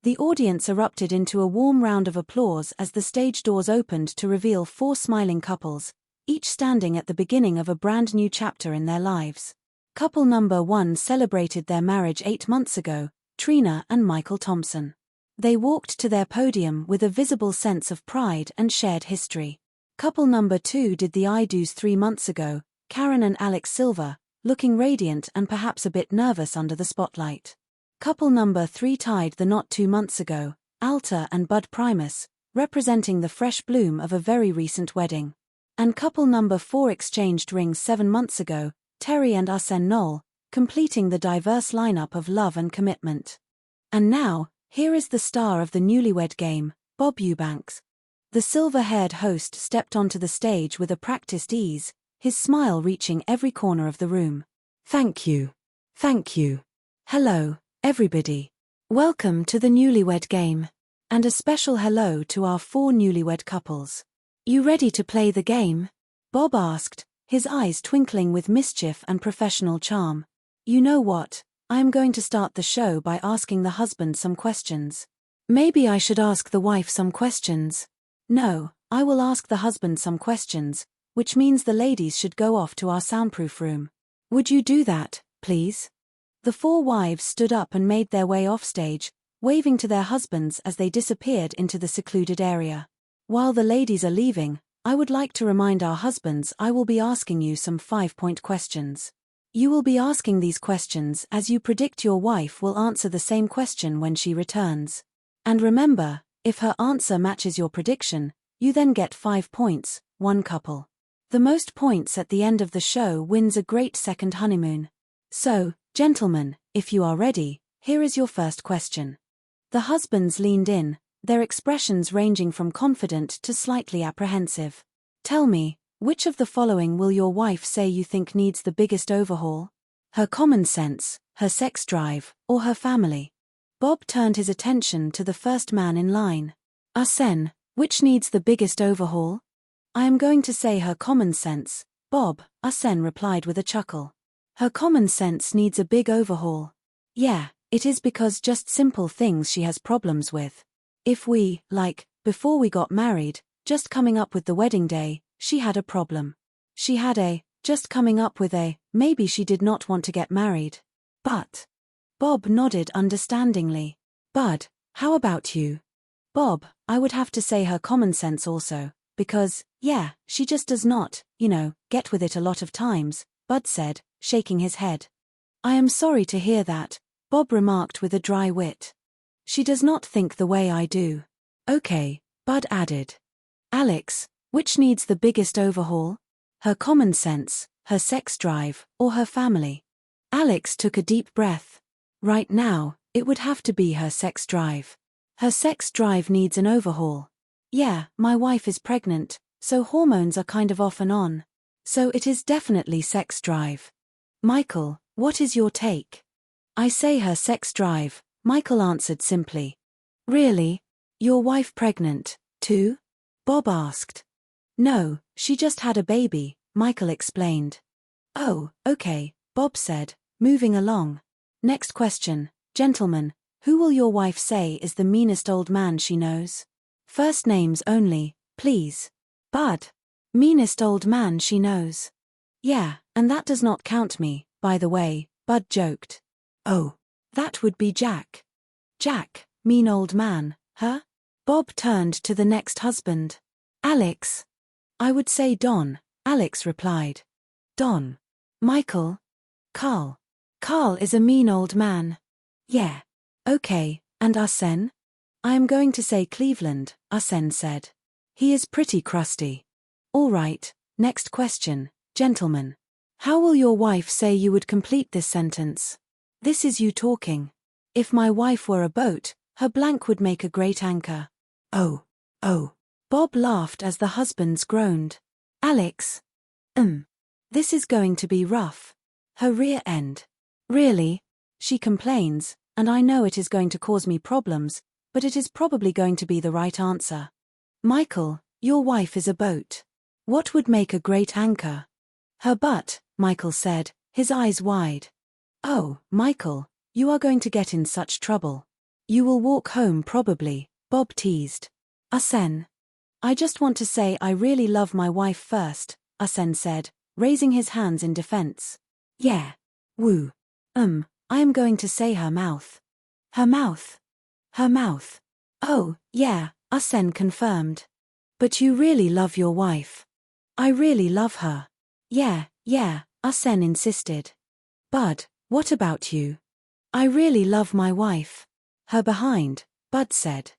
The audience erupted into a warm round of applause as the stage doors opened to reveal 4 smiling couples, each standing at the beginning of a brand new chapter in their lives. Couple number 1 celebrated their marriage 8 months ago, Trina and Michael Thompson. They walked to their podium with a visible sense of pride and shared history. Couple number 2 did the I-dos 3 months ago, Karen and Alex Silver, looking radiant and perhaps a bit nervous under the spotlight. Couple number 3 tied the knot 2 months ago, Alta and Bud Primus, representing the fresh bloom of a very recent wedding. And couple number 4 exchanged rings 7 months ago, Terry and Arsène Knoll, completing the diverse lineup of love and commitment. And now, here is the star of the Newlywed game, Bob Eubanks. The silver-haired host stepped onto the stage with a practiced ease, his smile reaching every corner of the room. Thank you. Thank you. Hello, everybody. Welcome to the Newlywed game. And a special hello to our 4 newlywed couples. You ready to play the game? Bob asked, his eyes twinkling with mischief and professional charm. You know what? I am going to start the show by asking the husband some questions. Maybe I should ask the wife some questions. No, I will ask the husband some questions, which means the ladies should go off to our soundproof room. Would you do that, please? The 4 wives stood up and made their way offstage, waving to their husbands as they disappeared into the secluded area. While the ladies are leaving, I would like to remind our husbands I will be asking you some 5-point questions. You will be asking these questions as you predict your wife will answer the same question when she returns. And remember, if her answer matches your prediction, you then get 5 points, 1 couple. The most points at the end of the show wins a great second honeymoon. So, gentlemen, if you are ready, here is your first question. The husbands leaned in, their expressions ranging from confident to slightly apprehensive. Tell me, which of the following will your wife say you think needs the biggest overhaul? Her common sense, her sex drive, or her family? Bob turned his attention to the first man in line. Arsène, which needs the biggest overhaul? I am going to say her common sense, Bob, Arsène replied with a chuckle. Her common sense needs a big overhaul. Yeah, it is because just simple things she has problems with. If we, before we got married, just coming up with the wedding day, she had a problem. She had just coming up with maybe she did not want to get married. But. Bob nodded understandingly. Bud, how about you? Bob, I would have to say her common sense also, because, yeah, she just does not, get with it a lot of times, Bud said, shaking his head. I am sorry to hear that, Bob remarked with a dry wit. She does not think the way I do. Okay, Bud added. Alex, which needs the biggest overhaul? Her common sense, her sex drive, or her family? Alex took a deep breath. Right now, it would have to be her sex drive. Her sex drive needs an overhaul. Yeah, my wife is pregnant, so hormones are kind of off and on. So it is definitely sex drive. Michael, what is your take? I say her sex drive, Michael answered simply. Really? Your wife pregnant, too? Bob asked. No, she just had a baby, Michael explained. Oh, okay, Bob said, moving along. Next question, gentlemen, who will your wife say is the meanest old man she knows? First names only, please. Bud. Meanest old man she knows. Yeah, and that does not count me, by the way, Bud joked. Oh, that would be Jack. Jack, mean old man, huh? Bob turned to the next husband. Alex. I would say Don, Alex replied. Don. Michael. Carl. Carl is a mean old man. Yeah. Okay, and Arsène? I am going to say Cleveland, Arsène said. He is pretty crusty. All right, next question, gentlemen. How will your wife say you would complete this sentence? This is you talking. If my wife were a boat, her blank would make a great anchor. Oh. Bob laughed as the husbands groaned. Alex. This is going to be rough. Her rear end. Really? She complains, and I know it is going to cause me problems, but it is probably going to be the right answer. Michael, your wife is a boat. What would make a great anchor? Her butt, Michael said, his eyes wide. Oh, Michael, you are going to get in such trouble. You will walk home probably, Bob teased. Asen. I just want to say I really love my wife first, Asen said, raising his hands in defense. Yeah. Woo. I am going to say her mouth. Her mouth. Her mouth. Oh, yeah, Asen confirmed. But you really love your wife. I really love her. Yeah, Asen insisted. Bud, what about you? I really love my wife. Her behind, Bud said.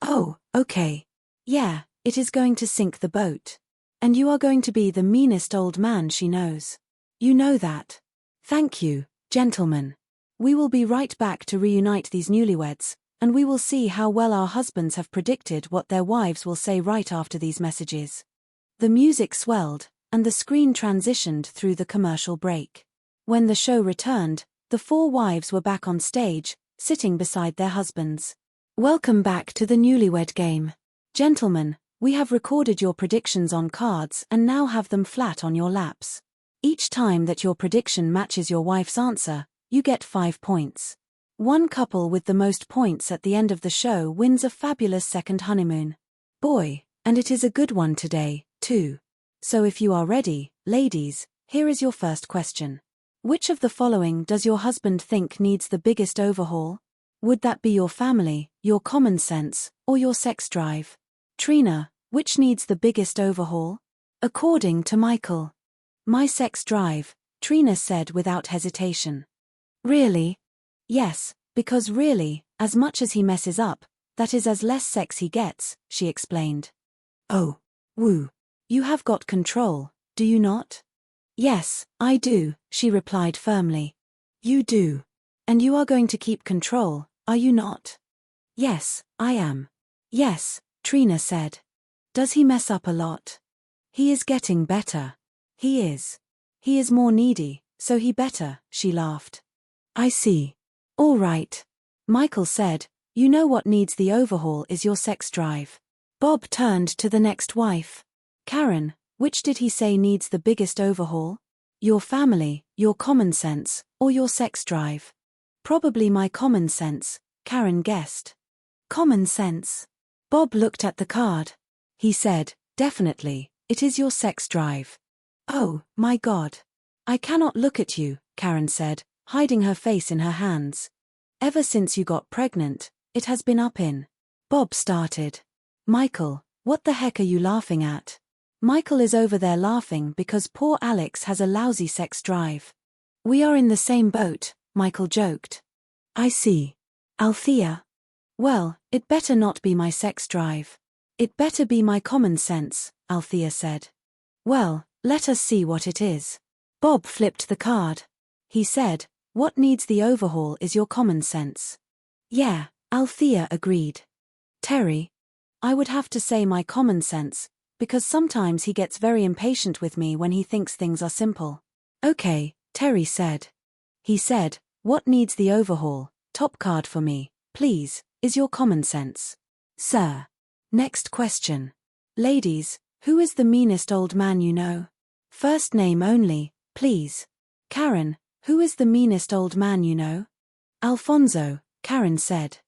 Oh, okay. Yeah, it is going to sink the boat. And you are going to be the meanest old man she knows. You know that. Thank you, gentlemen. We will be right back to reunite these newlyweds, and we will see how well our husbands have predicted what their wives will say right after these messages. The music swelled, and the screen transitioned through the commercial break. When the show returned, the four wives were back on stage, sitting beside their husbands. Welcome back to the Newlywed game. Gentlemen, we have recorded your predictions on cards and now have them flat on your laps. Each time that your prediction matches your wife's answer, you get 5 points. One couple with the most points at the end of the show wins a fabulous second honeymoon. Boy, and it is a good one today, too. So if you are ready, ladies, here is your first question. Which of the following does your husband think needs the biggest overhaul? Would that be your family, your common sense, or your sex drive? Trina, which needs the biggest overhaul? According to Michael. My sex drive, Trina said without hesitation. Really? Yes, because really, as much as he messes up, that is as less sex he gets, she explained. Oh. Woo. You have got control, do you not? Yes, I do, she replied firmly. You do. And you are going to keep control, are you not? Yes, I am. Yes, Trina said. Does he mess up a lot? He is getting better. He is. He is more needy, so he better, she laughed. I see. All right. Michael said, you know what needs the overhaul is your sex drive. Bob turned to the next wife. Karen, which did he say needs the biggest overhaul? Your family, your common sense, or your sex drive? Probably my common sense, Karen guessed. Common sense. Bob looked at the card. He said, definitely, it is your sex drive. Oh, my God. I cannot look at you, Karen said, hiding her face in her hands. Ever since you got pregnant, it has been up in. Bob started. Michael, what the heck are you laughing at? Michael is over there laughing because poor Alex has a lousy sex drive. We are in the same boat, Michael joked. I see. Althea. Well, it better not be my sex drive. It better be my common sense, Althea said. Well, let us see what it is. Bob flipped the card. He said, what needs the overhaul is your common sense. Yeah, Althea agreed. Terry. I would have to say my common sense, because sometimes he gets very impatient with me when he thinks things are simple. Okay, Terry said. He said, what needs the overhaul, top card for me, please, is your common sense. Sir. Next question. Ladies, who is the meanest old man you know? First name only, please. Karen, who is the meanest old man you know? Alfonso, Karen said.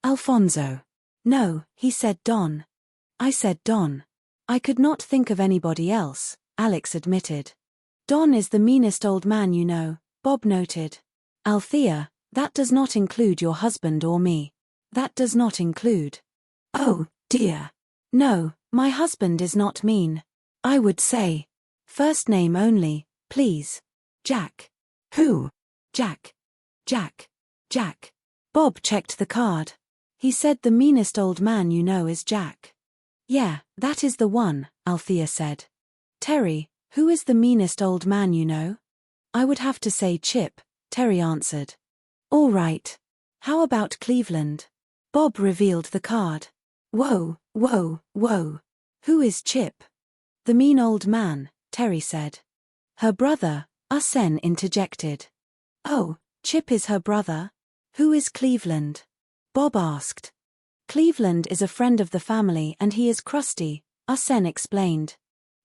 Alfonso. No, he said Don. I said Don. I could not think of anybody else, Alex admitted. Don is the meanest old man you know, Bob noted. Althea, that does not include your husband or me. That does not include. Oh, dear. No, my husband is not mean. I would say. First name only, please. Jack. Who? Jack. Jack. Jack. Bob checked the card. He said the meanest old man you know is Jack. Yeah, that is the one, Althea said. Terry, who is the meanest old man you know? I would have to say Chip, Terry answered. All right. How about Cleveland? Bob revealed the card. Whoa, whoa, whoa. Who is Chip? The mean old man, Terry said. Her brother, Asen interjected. Oh, Chip is her brother? Who is Cleveland? Bob asked. Cleveland is a friend of the family and he is crusty, Asen explained.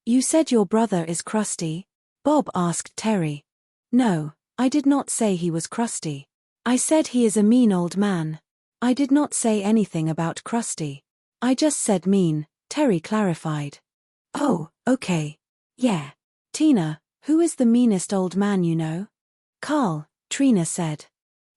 You said your brother is crusty? Bob asked Terry. No, I did not say he was crusty. I said he is a mean old man. I did not say anything about crusty. I just said mean, Terry clarified. Oh, okay. Yeah. Tina, who is the meanest old man you know? Carl, Trina said.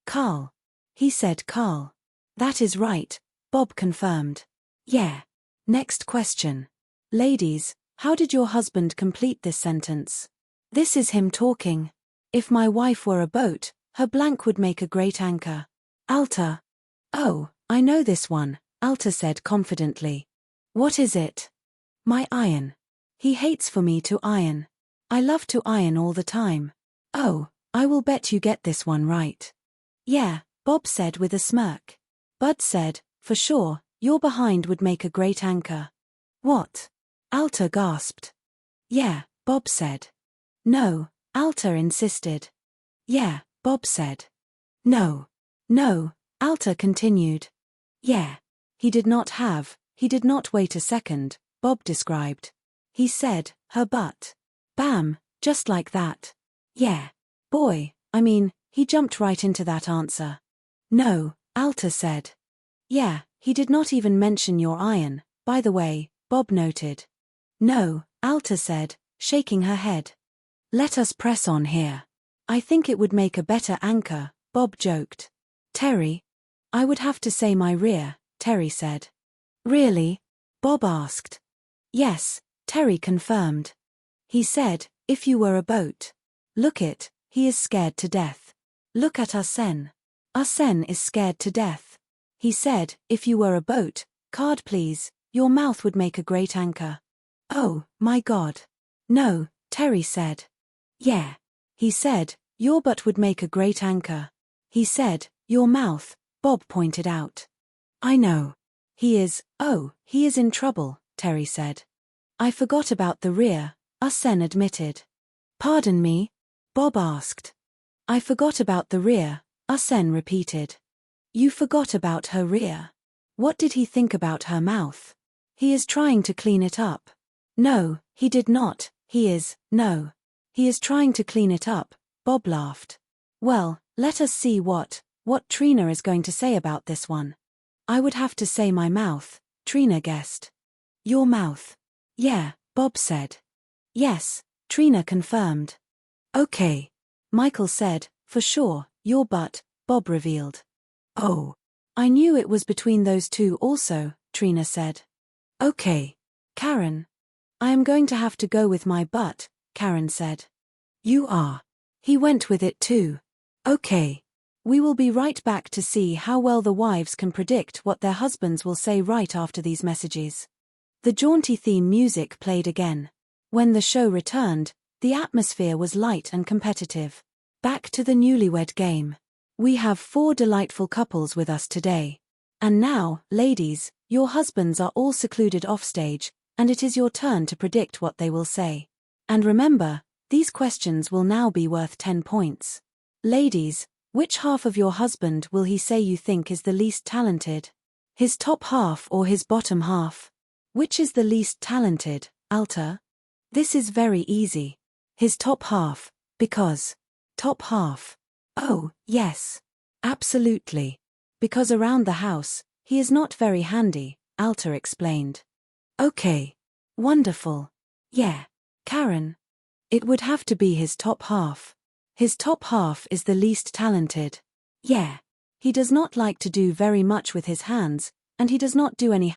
Carl. He said Carl. That is right, Bob confirmed. Yeah. Next question. Ladies, how did your husband complete this sentence? This is him talking. If my wife were a boat, her blank would make a great anchor. Alta. Oh, I know this one, Alta said confidently. What is it? My iron. He hates for me to iron. I love to iron all the time. Oh, I will bet you get this one right. Yeah, Bob said with a smirk. Bud said, for sure, your behind would make a great anchor. What? Alta gasped. Yeah, Bob said. No, Alta insisted. Yeah, Bob said. No. No, Alta continued. Yeah. He did not wait a second, Bob described. He said, her butt. Bam, just like that. Yeah. Boy, he jumped right into that answer. No, Alta said. Yeah, he did not even mention your iron, by the way, Bob noted. No, Alta said, shaking her head. Let us press on here. I think it would make a better anchor, Bob joked. Terry? I would have to say my rear, Terry said. Really? Bob asked. Yes, Terry confirmed. He said, if you were a boat. Look it, he is scared to death. Look at Arsene. Arsene is scared to death. He said, if you were a boat, card please, your mouth would make a great anchor. Oh, my God. No, Terry said. Yeah. He said, your butt would make a great anchor. He said, your mouth, Bob pointed out. I know. He is in trouble, Terry said. I forgot about the rear, Arsene admitted. Pardon me? Bob asked. I forgot about the rear, Arsene repeated. You forgot about her rear. What did he think about her mouth? He is trying to clean it up. No, he did not, he is trying to clean it up, Bob laughed. Well, let us see what Trina is going to say about this one. I would have to say my mouth, Trina guessed. Your mouth. Yeah, Bob said. Yes, Trina confirmed. Okay. Michael said, for sure, your butt, Bob revealed. Oh. I knew it was between those two also, Trina said. Okay. Karen. I am going to have to go with my butt, Karen said. You are. He went with it too. Okay. We will be right back to see how well the wives can predict what their husbands will say right after these messages. The jaunty theme music played again. When the show returned, the atmosphere was light and competitive. Back to the Newlywed game. We have 4 delightful couples with us today. And now, ladies, your husbands are all secluded offstage, and it is your turn to predict what they will say. And remember, these questions will now be worth 10 points. Ladies, which half of your husband will he say you think is the least talented? His top half or his bottom half? Which is the least talented, Alta? This is very easy. His top half, because. Top half. Oh, yes. Absolutely. Because around the house, he is not very handy, Alta explained. Okay. Wonderful. Yeah. Karen. It would have to be his top half. His top half is the least talented. Yeah. He does not like to do very much with his hands, and he does not do any